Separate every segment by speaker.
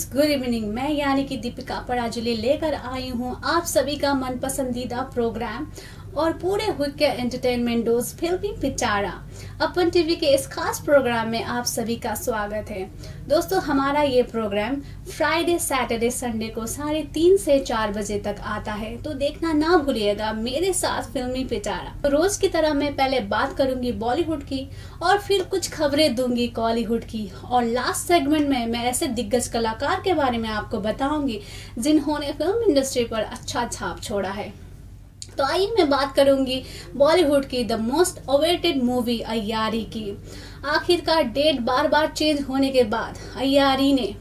Speaker 1: Good evening. मैं यानी कि दीपिका पराजुली लेकर आई हूँ आप सभी का मन पसंदीदा प्रोग्राम और पूरे हुक के एंटरटेनमेंट डोज फिल्मी पिटारा अपन टीवी के इस खास प्रोग्राम में आप सभी का स्वागत है। दोस्तों, हमारा ये प्रोग्राम फ्राइडे सैटरडे संडे को 3:30 से 4 बजे तक आता है, तो देखना ना भूलिएगा मेरे साथ फिल्मी पिटारा। रोज की तरह मैं पहले बात करूंगी बॉलीवुड की और फिर कुछ खबरें दूंगी कॉलीवुड की, और लास्ट सेगमेंट में मैं ऐसे दिग्गज कलाकार के बारे में आपको बताऊंगी जिन्होंने फिल्म इंडस्ट्री पर अच्छा छाप छोड़ा है। तो आइए मैं बात करूंगी बॉलीवुड की द मोस्ट अवेटेड मूवी अय्यारी की। आखिरकार डेट बार बार चेंज होने के बाद अय्यारी ने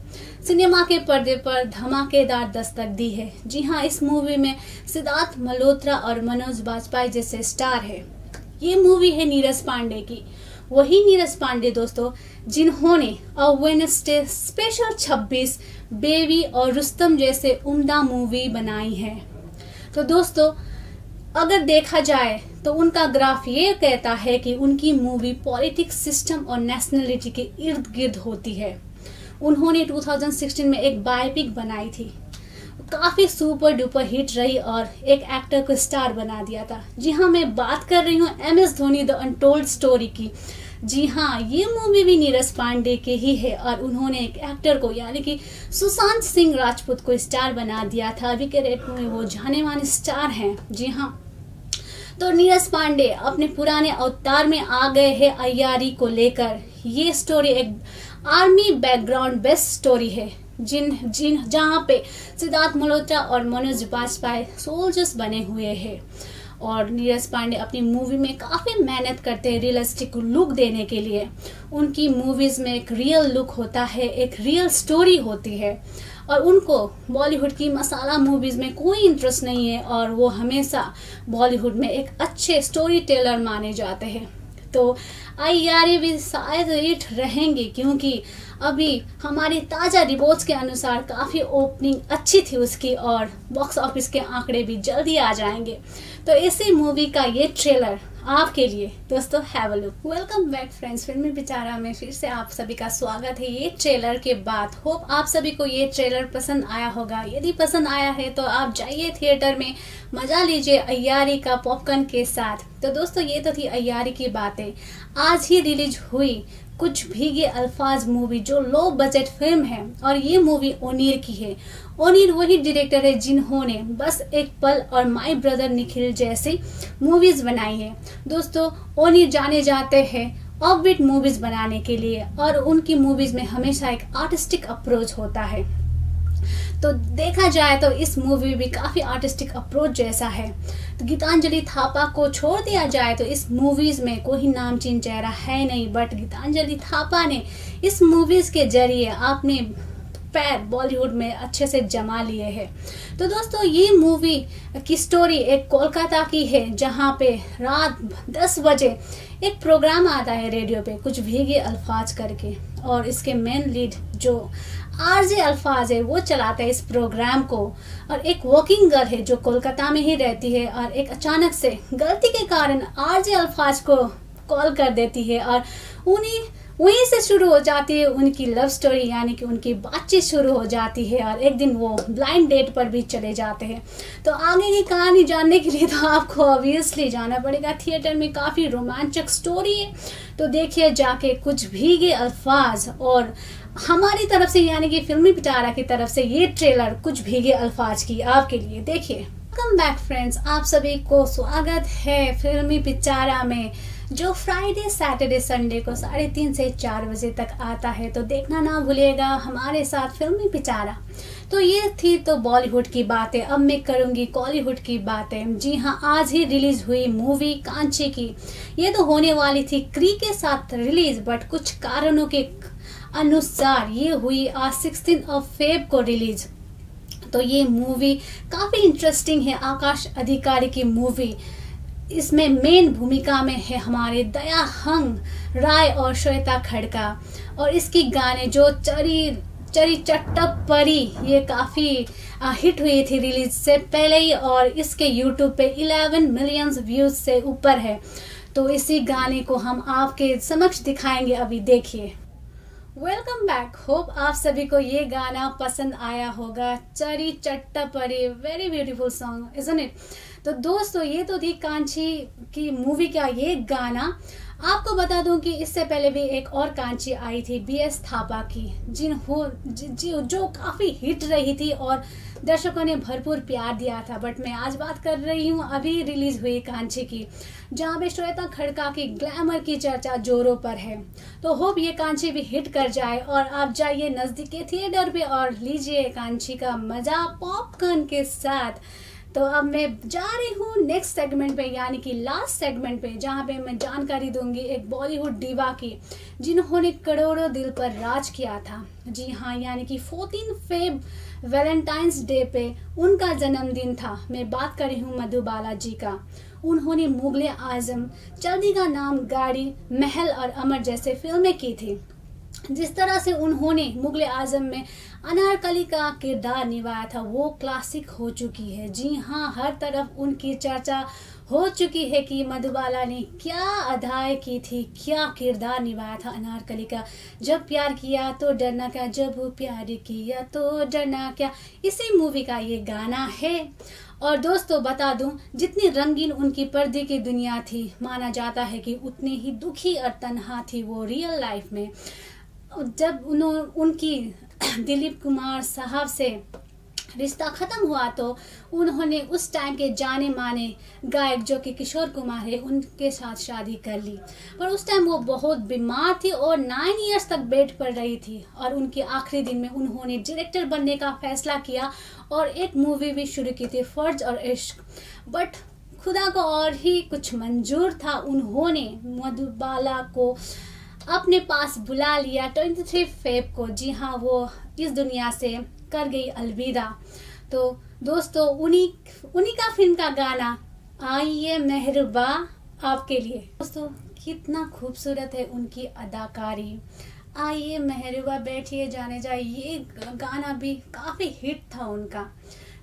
Speaker 1: सिनेमा के पर्दे पर धमाकेदार दस्तक दी है। जी हाँ, इस मूवी में सिद्धार्थ मल्होत्रा और मनोज बाजपेयी जैसे स्टार है। ये मूवी है नीरज पांडे की, वही नीरज पांडे दोस्तों जिन्होंने अ वेडनेसडे स्पेशल 26, बेबी और रुस्तम जैसे उम्दा मूवी बनाई है। तो दोस्तों, अगर देखा जाए तो उनका ग्राफ ये कहता है कि उनकी मूवी पॉलिटिक्स, सिस्टम और नेशनलिटी के इर्द गिर्द होती है। उन्होंने 2016 में एक बायोपिक बनाई थी, काफी सुपर डुपर हिट रही और एक एक्टर को स्टार बना दिया था। जी हाँ, मैं बात कर रही हूँ MS Dhoni the untold story की। जी हाँ, ये मूवी भी नीरज पांडे के ही है और उन्होंने एक एक्टर को यानी कि सुशांत सिंह राजपूत को स्टार बना दिया था। अभी के रेट में वो जाने माने स्टार हैं। जी हाँ, तो नीरज पांडे अपने पुराने अवतार में आ गए हैं अय्यारी को लेकर। ये स्टोरी एक आर्मी बैकग्राउंड बेस्ड स्टोरी है जहाँ पे सिद्धार्थ मल्होत्रा और मनोज बाजपेयी सोल्जर्स बने हुए हैं, और नीरज पांडे अपनी मूवी में काफी मेहनत करते हैं रियलिस्टिक लुक देने के लिए। उनकी मूवीज में एक रियल लुक होता है, एक रियल स्टोरी होती है, और उनको बॉलीवुड की मसाला मूवीज में कोई इंटरेस्ट नहीं है और वो हमेशा बॉलीवुड में एक अच्छे स्टोरी टेलर माने जाते हैं। तो अय्यारी भी शायद हिट रहेंगी, क्योंकि अभी हमारी ताज़ा रिपोर्ट्स के अनुसार काफ़ी ओपनिंग अच्छी थी उसकी और बॉक्स ऑफिस के आंकड़े भी जल्दी आ जाएंगे। तो इसी मूवी का ये ट्रेलर आपके लिए दोस्तों, have a look. Welcome back friends, फिल्मी पिटारा में फिर से आप सभी का स्वागत है। ये ट्रेलर के बाद होप आप सभी को ये ट्रेलर पसंद आया होगा। यदि पसंद आया है तो आप जाइए थिएटर में, मजा लीजिए अय्यारी का पॉपकॉर्न के साथ। तो दोस्तों, ये तो थी अय्यारी की बातें। आज ही रिलीज हुई कुछ भीगे अल्फाज मूवी, जो लो बजट फिल्म है, और ये मूवी ओनिर की है। ओनिर वही डायरेक्टर है जिन्होंने बस एक पल और माय ब्रदर निखिल जैसी मूवीज बनाई है। दोस्तों, ओनिर जाने जाते हैं ऑफबीट मूवीज बनाने के लिए, और उनकी मूवीज में हमेशा एक आर्टिस्टिक अप्रोच होता है। तो देखा जाए तो इस मूवी भी काफी आर्टिस्टिक अप्रोच जैसा है। तो गीतांजलि थापा को छोड़ दिया जाए तो इस मूवीज में कोई नामचीन चेहरा है नहीं, बट गीतांजलि थापा ने इस मूवीज के जरिए अपने पैर बॉलीवुड में अच्छे से जमा लिए हैं। तो दोस्तों, ये मूवी की स्टोरी एक कोलकाता की है, जहाँ पे रात 10 बजे एक प्रोग्राम आता है रेडियो पे, कुछ भीगे अल्फाज करके, और इसके मेन लीड जो RJ अल्फाज है वो चलाता है इस प्रोग्राम को। और एक वर्किंग गर्ल है जो कोलकाता में ही रहती है, और एक अचानक से गलती के कारण RJ अल्फाज को कॉल कर देती है, और वहीं से शुरू हो जाती है उनकी लव स्टोरी, यानी कि उनकी बातचीत शुरू हो जाती है, और एक दिन वो ब्लाइंड डेट पर भी चले जाते हैं। तो आगे की कहानी जानने के लिए तो आपको ऑब्वियसली जाना पड़ेगा थिएटर में। काफ़ी रोमांचक स्टोरी है, तो देखिए जाके कुछ भीगे अल्फाज। और हमारी तरफ से यानी कि फिल्मी पिटारा की तरफ से ये ट्रेलर कुछ भीगे अल्फाज की आपके लिए। देखिए, वेलकम बैक फ्रेंड्स, आप सभी को स्वागत है फिल्मी पिटारा में, जो फ्राइडे सैटरडे संडे को 3:30 से 4 बजे तक आता है। तो देखना ना भूलिएगा हमारे साथ फिल्मी पिटारा। तो ये थी तो बॉलीवुड की बातें, अब मैं करूंगी कॉलीवुड की बातें। जी हाँ, आज ही रिलीज हुई मूवी कांची की। ये तो होने वाली थी क्री के साथ रिलीज, बट कुछ कारणों के अनुसार ये हुई आज 16 फेब को रिलीज। तो ये मूवी काफी इंटरेस्टिंग है, आकाश अधिकारी की मूवी। इसमें मेन भूमिका में है हमारे दया हंग राय और श्वेता खड़का, और इसकी गाने जो चरी चट्टप परी, ये काफी हिट हुई थी रिलीज से पहले ही, और इसके यूट्यूब पे 11 मिलियन व्यूज से ऊपर है। तो इसी गाने को हम आपके समक्ष दिखाएंगे, अभी देखिए। Welcome back. होप आप सभी को ये गाना पसंद आया होगा। चरी चट्टा परी, very beautiful song isn't it. तो दोस्तों ये तो थी कांची की मूवी का ये गाना। आपको बता दूं कि इससे पहले भी एक और कांची आई थी BS थापा की, जो काफी हिट रही थी और दर्शकों ने भरपूर प्यार दिया था। बट मैं आज बात कर रही हूँ अभी रिलीज हुई कांची की, जहाँ पे श्वेता खड़का की ग्लैमर की चर्चा जोरों पर है। तो होप ये कांची भी हिट कर जाए और आप जाइए नजदीकी थिएटर पे और लीजिए कांची का मजा पॉपकॉर्न के साथ। तो अब मैं जा रही हूँ नेक्स्ट सेगमेंट पे, यानी कि लास्ट सेगमेंट पे, जहाँ पे मैं जानकारी दूंगी एक बॉलीवुड डिवा की, जिन्होंने करोड़ों दिल पर राज किया था। जी हाँ, यानी कि 14 फेब वैलेंटाइंस डे पे उनका जन्मदिन था। मैं बात कर रही हूँ मधुबाला जी का। उन्होंने मुगले आजम, चलती का नाम, गाड़ी, महल और अमर जैसे फिल्में की थी। जिस तरह से उन्होंने मुगले आजम में अनारकली का किरदार निभाया था वो क्लासिक हो चुकी है। जी हाँ, हर तरफ उनकी चर्चा हो चुकी है कि मधुबाला ने क्या अदाएं की थी, क्या किरदार निभाया था अनारकली का। जब प्यार किया तो डरना क्या, जब प्यार किया तो डरना क्या, इसी मूवी का ये गाना है। और दोस्तों बता दूं, जितनी रंगीन उनकी पर्दे की दुनिया थी, माना जाता है कि उतनी ही दुखी और तन्हा थी वो रियल लाइफ में। जब उनकी दिलीप कुमार साहब से रिश्ता खत्म हुआ तो उन्होंने उस टाइम के जाने माने गायक जो कि किशोर कुमार है उनके साथ शादी कर ली। पर उस टाइम वो बहुत बीमार थी और 9 इयर्स तक बेड पर रही थी। और उनके आखिरी दिन में उन्होंने डायरेक्टर बनने का फैसला किया और एक मूवी भी शुरू की थी, फर्ज और इश्क। बट खुदा को और ही कुछ मंजूर था, उन्होंने मधुबाला को अपने पास बुला लिया 23 फेब को। जी हाँ, वो इस दुनिया से कर गई अलविदा। तो दोस्तों उन्हीं का फिल्म का गाना आइए मेहरबा आपके लिए। दोस्तों कितना खूबसूरत है उनकी अदाकारी। आइए मेहरबा बैठिए जाने जाए, ये गाना भी काफी हिट था उनका।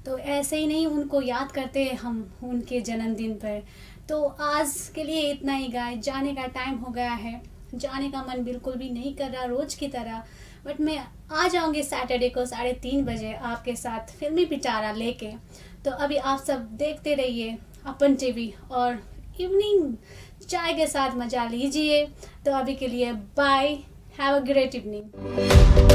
Speaker 1: तो ऐसे ही नहीं उनको याद करते हैं हम उनके जन्मदिन पर। तो आज के लिए इतना ही गाइस, जाने का टाइम हो गया है। जाने का मन बिल्कुल भी नहीं कर रहा रोज की तरह, बट मैं आ जाऊंगी सैटरडे को 3:30 बजे आपके साथ फिल्मी पिटारा लेके। तो अभी आप सब देखते रहिए अपन टीवी और इवनिंग चाय के साथ मजा लीजिए। तो अभी के लिए bye, have a great evening.